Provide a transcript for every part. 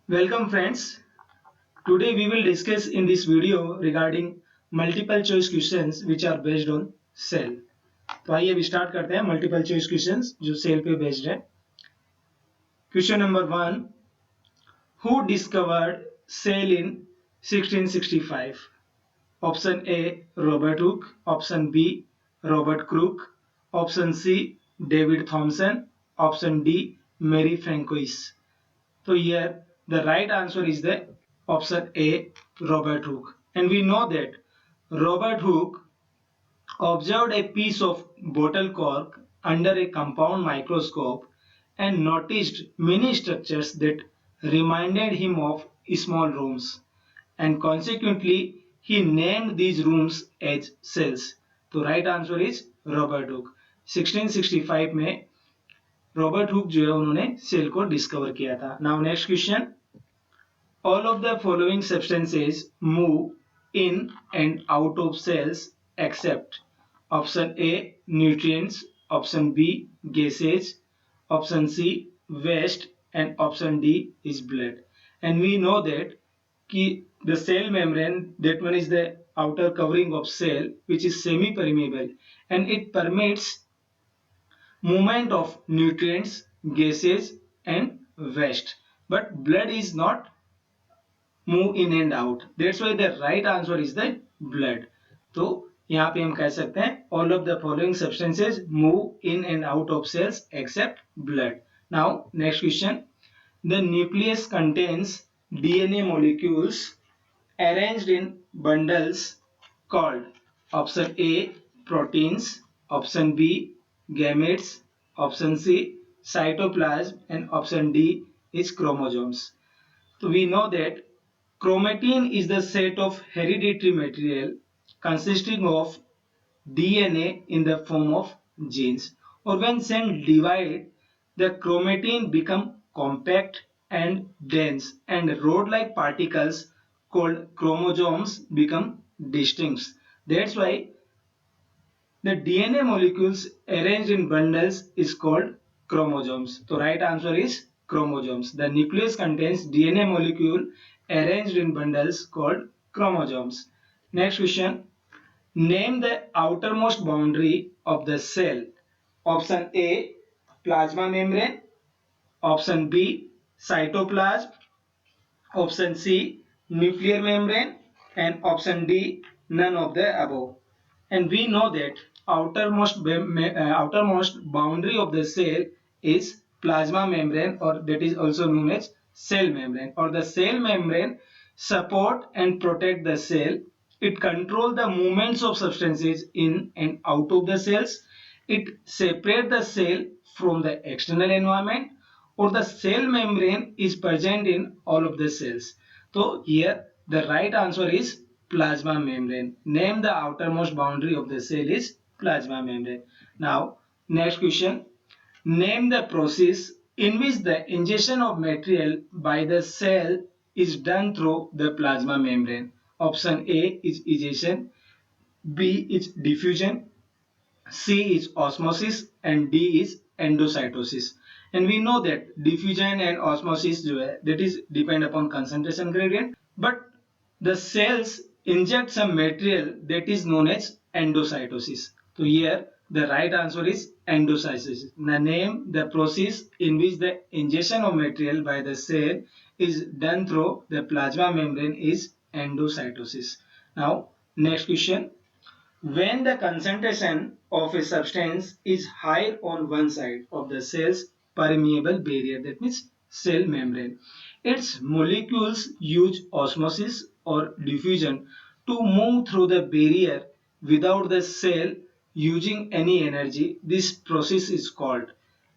Welcome friends. Today we will discuss in this video regarding multiple choice questions which are based on cell. तो आइए अब start करते हैं multiple choice questions जो cell पे based है. Question number 1. Who discovered cell in 1665? Option A Robert Hooke, option B Robert Crook, option C David Thomson, option D Mary Francois. So here the right answer is the option A, Robert Hooke. And we know that Robert Hooke observed a piece of bottle cork under a compound microscope and noticed many structures that reminded him of small rooms. And consequently, he named these rooms as cells. तो right answer is Robert Hooke. 1665 में Robert Hooke जो है उन्होंने cell को discover किया था. Now next question. All of the following substances move in and out of cells except option A nutrients, option B gases, option C waste and option D is blood. And we know that the cell membrane, that one is the outer covering of cell which is semi permeable and it permits movement of nutrients, gases and waste. But blood is not move in and out. That's why the right answer is the blood. तो यहाँ पे हम कह सकते हैं all of the following substances move in and out of cells except blood. Now next question. The nucleus contains DNA molecules arranged in bundles called option A proteins, option B gametes, option C cytoplasm and option D is chromosomes. So we know that chromatin is the set of hereditary material consisting of DNA in the form of genes. Or when cells divide, the chromatin become compact and dense and rod-like particles called chromosomes become distinct. That's why the DNA molecules arranged in bundles is called chromosomes. The right answer is chromosomes. The nucleus contains DNA molecule arranged in bundles called chromosomes. Next question. Name the outermost boundary of the cell. Option A plasma membrane, option B cytoplasm, option C nuclear membrane and option D none of the above. And we know that outermost boundary of the cell is plasma membrane, or that is also known as cell membrane, or the cell membrane support and protect the cell. It control the movements of substances in and out of the cells. It separate the cell from the external environment, or the cell membrane is present in all of the cells. So here the right answer is plasma membrane. Name the outermost boundary of the cell is plasma membrane. Now next question. Name the process in which the ingestion of material by the cell is done through the plasma membrane. Option A is egestion, B is diffusion, C is osmosis and D is endocytosis. And we know that diffusion and osmosis जो है, that is depend upon concentration gradient, but the cells inject some material that is known as endocytosis. So here the right answer is endocytosis. The name the process in which the ingestion of material by the cell is done through the plasma membrane is endocytosis. Now next question. When the concentration of a substance is high on one side of the cell's permeable barrier, that means cell membrane, its molecules use osmosis or diffusion to move through the barrier without the cell using any energy. This process is called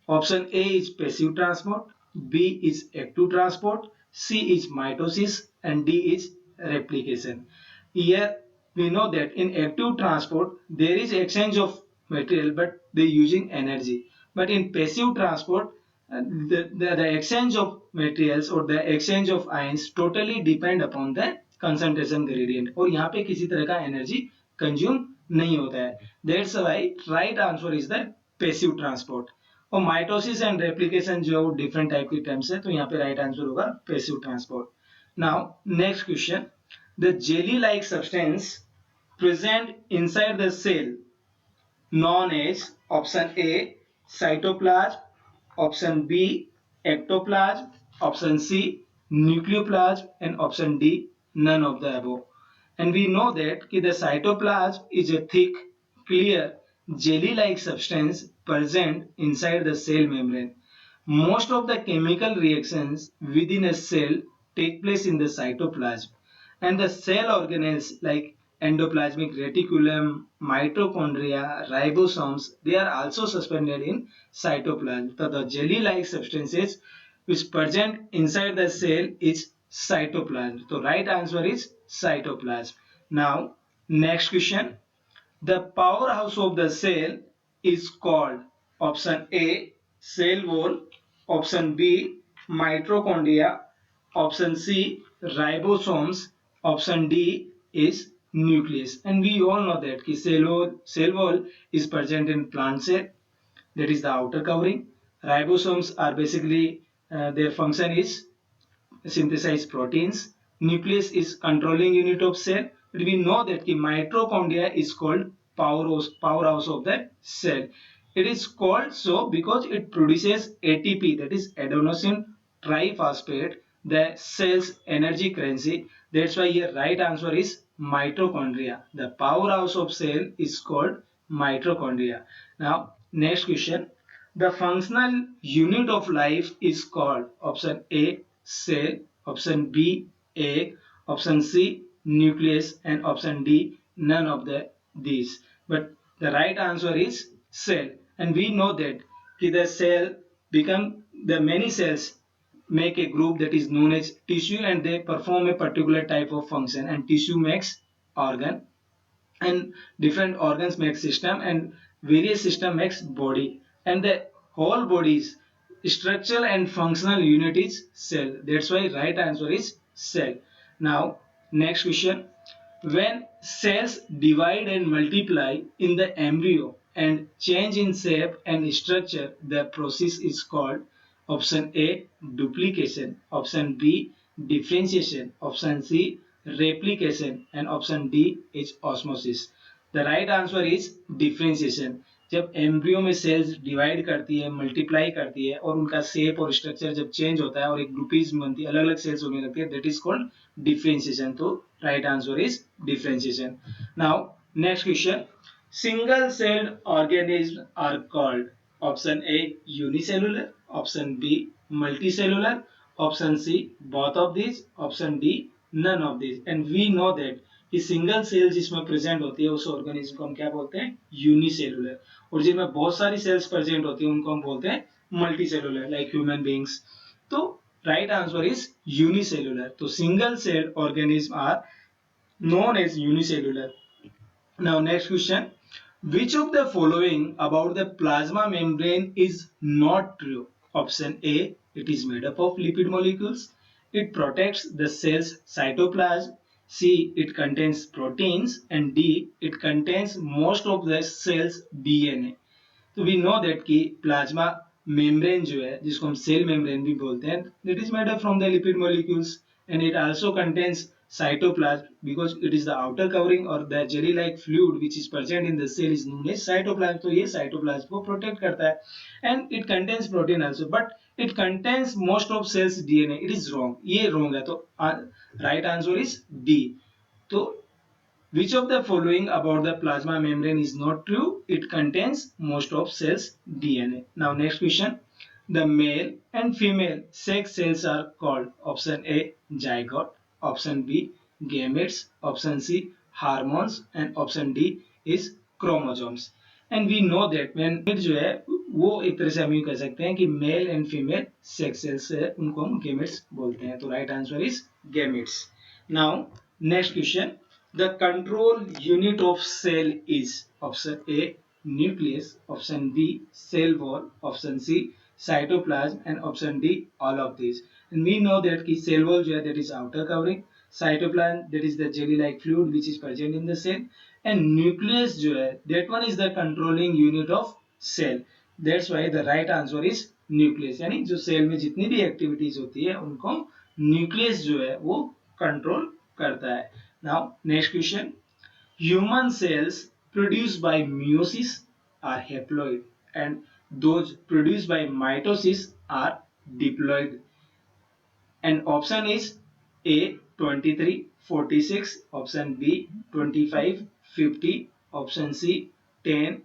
option A is passive transport, B is active transport, C is mitosis and D is replication. Here we know that in active transport there is exchange of material but they using energy. But in passive transport the exchange of materials or the exchange of ions totally depend upon the concentration gradient और यहाँ पे किसी तरह का energy consume नहीं होता है. That's why right answer is the passive transport. और माइटोसिस एंड रेप्लिकेशन जो डिफरेंट टाइप की टर्म्स है, तो यहाँ पे राइट आंसर होगा passive transport. Now next question, the jelly like substance present inside the cell known as option A cytoplasm, option B ectoplasm, option C nucleoplasm, and option D none of the above. And we know that the cytoplasm is a thick, clear, jelly-like substance present inside the cell membrane. Most of the chemical reactions within a cell take place in the cytoplasm, and the cell organelles like endoplasmic reticulum, mitochondria, ribosomes, they are also suspended in cytoplasm. So the jelly-like substances which present inside the cell is cytoplasm. So right answer is cytoplasm. Now next question. The powerhouse of the cell is called option A cell wall, option B mitochondria, option C ribosomes, option D is nucleus. And we all know that cell wall is present in plant cell, that is the outer covering. Ribosomes are basically their function is synthesize proteins. Nucleus is controlling unit of cell. But we know that the mitochondria is called powerhouse of the cell. It is called so because it produces ATP, that is adenosine triphosphate, the cell's energy currency. That's why here right answer is mitochondria. The powerhouse of cell is called mitochondria. Now next question. The functional unit of life is called option A cell, option B egg, option C nucleus, and option D none of these. But the right answer is cell. And we know that the cell become the many cells make a group that is known as tissue, and they perform a particular type of function, and tissue makes organ, and different organs make system, and various system makes body, and the whole body's structural and functional unit is cell. That's why right answer is cell. Now next question, when cells divide and multiply in the embryo and change in shape and structure, the process is called option A duplication, option B differentiation, option C replication, and option D is osmosis. The right answer is differentiation. जब embryo में sales divide करती है, multiply करती है, और उनका shape और structure जब चेंज होता है और एक ग्रुपीज बनती है, अलग अलग सेल्स होने लगती है, दैट इज कॉल्ड डिफरेंशिएशन. तो right answer is differentiation. Now next question, single celled organisms are called option A unicellular, option B multicellular, option C both of these, option D none of these. And we know that कि single cell जिसमें present होती है उस organism को हम क्या बोलते हैं, यूनिसेलुलर. और जिनमें बहुत सारी सेल्स प्रेजेंट होती है उनको हम बोलते हैं मल्टीसेलुलर, लाइक ह्यूमन बींग्स. तो राइट आंसर इज यूनिसेलुलर. तो single cell organism are known as unicellular. Now next question, which of the following about the plasma membrane is not true? Option A, it is made up of lipid molecules. It protects the cell's cytoplasm. C, it contains proteins. And D, it contains most of the cell's DNA. तो we know that कि plasma membrane जो है, जिसको हम cell membrane भी बोलते हैं, that is made up from the lipid molecules, and it also contains cytoplasm because it is the outer covering or the jelly like fluid which is present in the cell is known as cytoplasm. तो ये cytoplasm को protect करता है, and it contains protein also, but it contains most of cells DNA. It is wrong, ये wrong है. तो right answer is D. तो which of the following about the plasma membrane is not true? It contains most of cells DNA. Now next question. The male and female sex cells are called option A zygote, option B gametes, option C hormones, and option D is chromosomes. And we know that when जो है वो एक तरह से हम यूँ कह सकते हैं कि male and female sex cells है, उनको हम गेमेट्स बोलते हैं. तो right answer is gametes. Now next question, the control unit of cell is option A nucleus, option B cell wall, option C cytoplasm, and option D all of these. And we know that ki cell wall जो है that is outer covering, cytoplasm that is the jelly like fluid which is present in the cell, and nucleus जो है that one is the controlling unit of cell. That's why the right answer is nucleus, यानी जो cell में जितनी भी activities होती है उनको न्यूक्लियस जो है वो कंट्रोल करता है। Now next question, human cells produced by meiosis are haploid and those produced by mitosis are diploid, and option is A 23, 46, option B 25, 50, option C 10,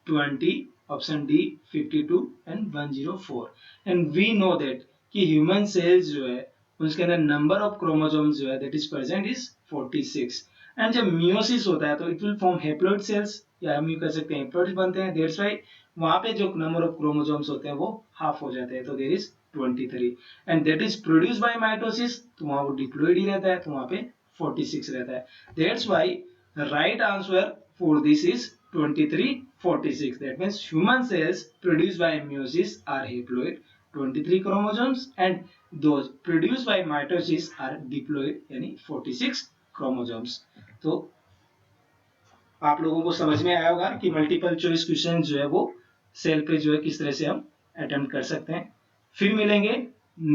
20, option D 52 and 104। and we know that कि human cells जो है उसके अंदर number of chromosomes जो है that is present is 46। And जब meiosis होता है तो it will form haploid cells, या हम ये कह सकते हैं हैप्लॉइड बनते हैं, दैट्स राइट। वहां पे जो नंबर ऑफ क्रोमोसोम्स होते हैं वो हाफ हो जाते हैं, तो there is 23। And that is produce by mitosis, तो वहां वो डिप्लॉइड ही रहता है, तो वहां पे 46 रहता है। That's why right answer for this is 23, 46। That means human cells produced by meiosis are haploid 23 chromosomes and those produced by mitosis are diploid यानी 46 chromosomes। तो आप लोगों को समझ में आया होगा कि मल्टीपल चॉइस क्वेश्चन जो है वो सेल पे जो है किस तरह से हम अटेम्प्ट कर सकते हैं। फिर मिलेंगे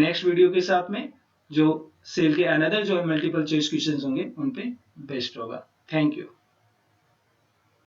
नेक्स्ट वीडियो के साथ में, जो सेल के अनदर जो है मल्टीपल चॉइस क्वेश्चन होंगे उन पे बेस्ड होगा। Thank you.